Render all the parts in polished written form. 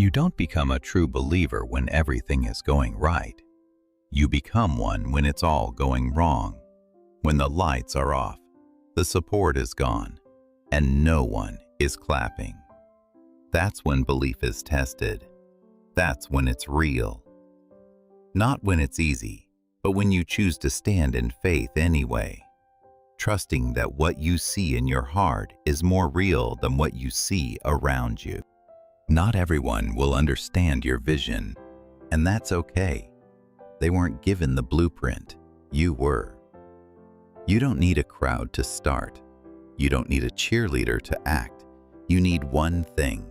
You don't become a true believer when everything is going right. You become one when it's all going wrong, when the lights are off, the support is gone, and no one is clapping. That's when belief is tested. That's when it's real. Not when it's easy, but when you choose to stand in faith anyway, trusting that what you see in your heart is more real than what you see around you. Not everyone will understand your vision, and that's okay. They weren't given the blueprint. You were. You don't need a crowd to start. You don't need a cheerleader to act. You need one thing: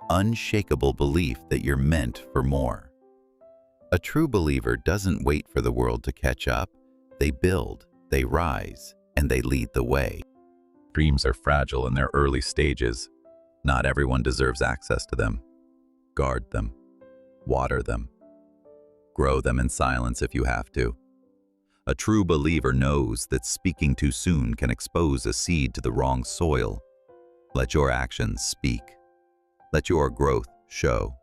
unshakable belief that you're meant for more. A true believer doesn't wait for the world to catch up. They build, they rise, and they lead the way. Dreams are fragile in their early stages. Not everyone deserves access to them. Guard them. Water them. Grow them in silence if you have to. A true believer knows that speaking too soon can expose a seed to the wrong soil. Let your actions speak. Let your growth show.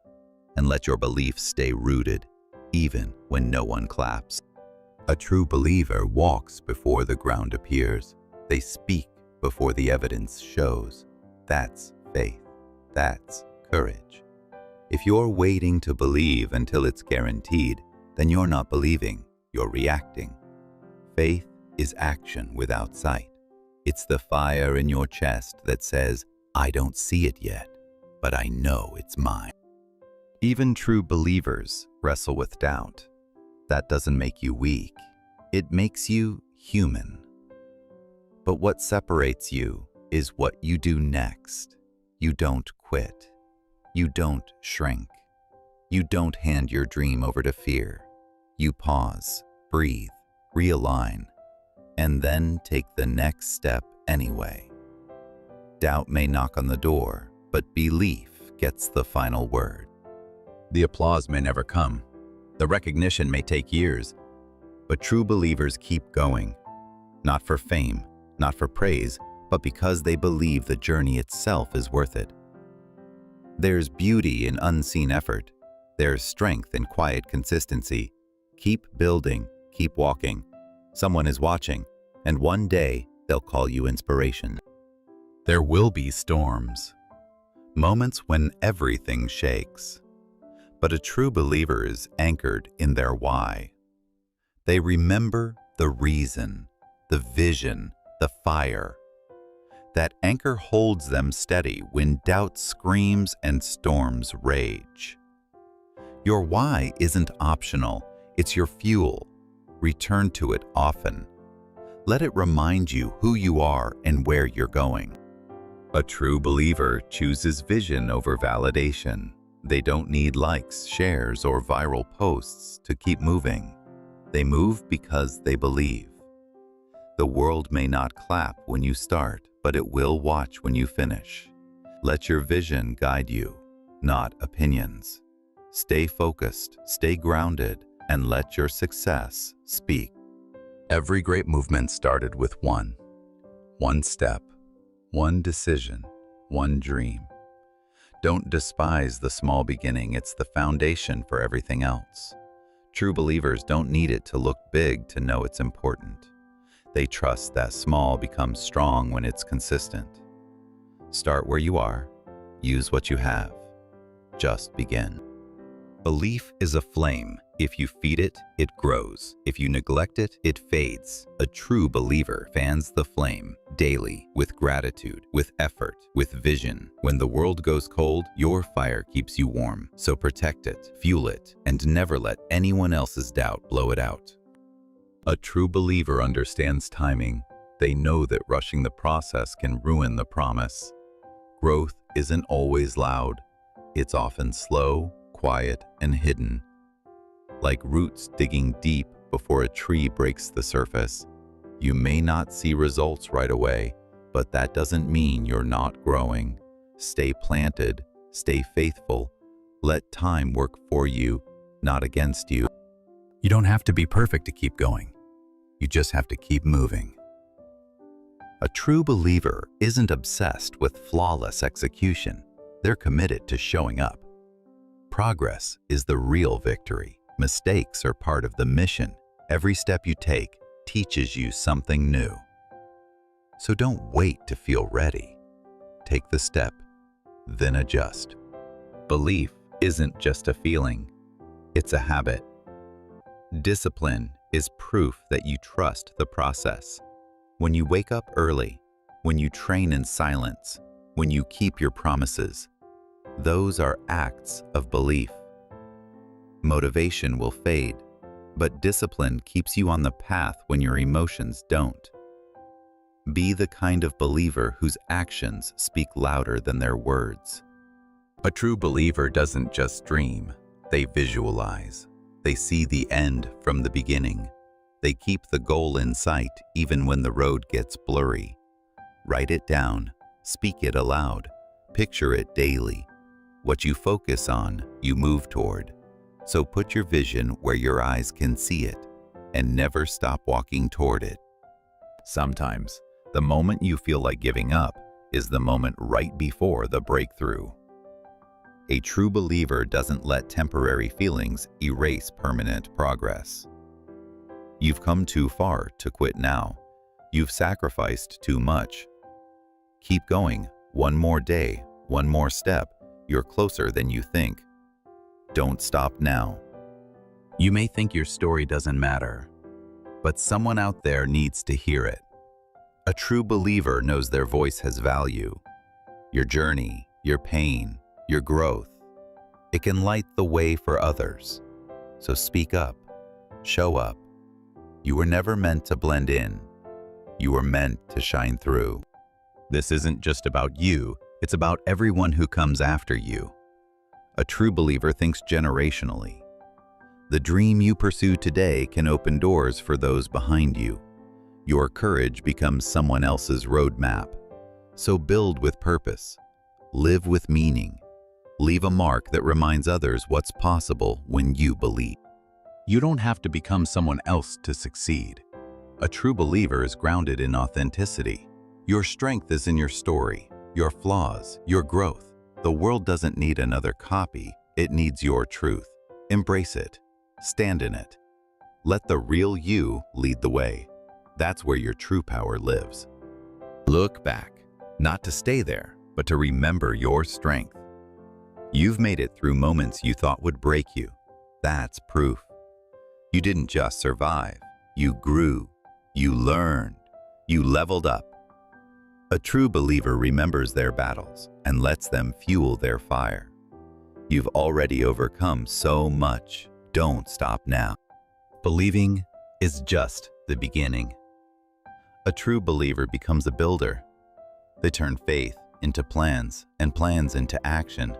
And let your beliefs stay rooted, even when no one claps. A true believer walks before the ground appears. They speak before the evidence shows. That's faith. That's courage. If you're waiting to believe until it's guaranteed, then you're not believing, you're reacting. Faith is action without sight. It's the fire in your chest that says, I don't see it yet, but I know it's mine. Even true believers wrestle with doubt. That doesn't make you weak. It makes you human. But what separates you is what you do next. You don't quit. You don't shrink. You don't hand your dream over to fear. You pause, breathe, realign, and then take the next step anyway. Doubt may knock on the door, but belief gets the final word. The applause may never come. The recognition may take years, but true believers keep going. Not for fame, not for praise, but because they believe the journey itself is worth it. There's beauty in unseen effort. There's strength in quiet consistency. Keep building, keep walking. Someone is watching, and one day they'll call you inspiration. There will be storms, moments when everything shakes. But a true believer is anchored in their why. They remember the reason, the vision, the fire. That anchor holds them steady when doubt screams and storms rage. Your why isn't optional, it's your fuel. Return to it often. Let it remind you who you are and where you're going. A true believer chooses vision over validation. They don't need likes, shares, or viral posts to keep moving. They move because they believe. The world may not clap when you start, but it will watch when you finish. Let your vision guide you, not opinions. Stay focused, stay grounded, and let your success speak. Every great movement started with one step, one decision, one dream. Don't despise the small beginning, it's the foundation for everything else. True believers don't need it to look big to know it's important. They trust that small becomes strong when it's consistent. Start where you are, use what you have. Just begin. Belief is a flame. If you feed it, it grows. If you neglect it, it fades. A true believer fans the flame daily with gratitude, with effort, with vision. When the world goes cold, your fire keeps you warm. So protect it, fuel it, and never let anyone else's doubt blow it out. A true believer understands timing. They know that rushing the process can ruin the promise. Growth isn't always loud. It's often slow, quiet, and hidden. Like roots digging deep before a tree breaks the surface. You may not see results right away, but that doesn't mean you're not growing. Stay planted, stay faithful. Let time work for you, not against you. You don't have to be perfect to keep going. You just have to keep moving. A true believer isn't obsessed with flawless execution. They're committed to showing up. Progress is the real victory. Mistakes are part of the mission. Every step you take teaches you something new. So don't wait to feel ready. Take the step, then adjust. Belief isn't just a feeling, it's a habit. Discipline is proof that you trust the process. When you wake up early, when you train in silence, when you keep your promises, those are acts of belief. Motivation will fade, but discipline keeps you on the path when your emotions don't. Be the kind of believer whose actions speak louder than their words. A true believer doesn't just dream, they visualize. They see the end from the beginning. They keep the goal in sight even when the road gets blurry. Write it down, speak it aloud, picture it daily. What you focus on, you move toward. So put your vision where your eyes can see it, and never stop walking toward it. Sometimes, the moment you feel like giving up is the moment right before the breakthrough. A true believer doesn't let temporary feelings erase permanent progress. You've come too far to quit now. You've sacrificed too much. Keep going. One more day, one more step. You're closer than you think. Don't stop now. You may think your story doesn't matter, but someone out there needs to hear it. A true believer knows their voice has value. Your journey, your pain, your growth. It can light the way for others. So speak up. Show up. You were never meant to blend in. You were meant to shine through. This isn't just about you, it's about everyone who comes after you. A true believer thinks generationally. The dream you pursue today can open doors for those behind you. Your courage becomes someone else's roadmap. So build with purpose. Live with meaning. Leave a mark that reminds others what's possible when you believe. You don't have to become someone else to succeed. A true believer is grounded in authenticity. Your strength is in your story, your flaws, your growth. The world doesn't need another copy, it needs your truth. Embrace it. Stand in it. Let the real you lead the way. That's where your true power lives. Look back, not to stay there, but to remember your strength. You've made it through moments you thought would break you. That's proof. You didn't just survive, you grew, you learned, you leveled up. A true believer remembers their battles and lets them fuel their fire. You've already overcome so much. Don't stop now. Believing is just the beginning. A true believer becomes a builder. They turn faith into plans and plans into action.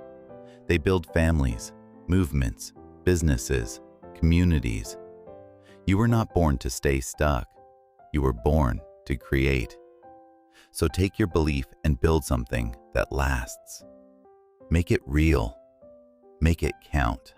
They build families, movements, businesses, communities. You were not born to stay stuck. You were born to create. So take your belief and build something that lasts. Make it real. Make it count.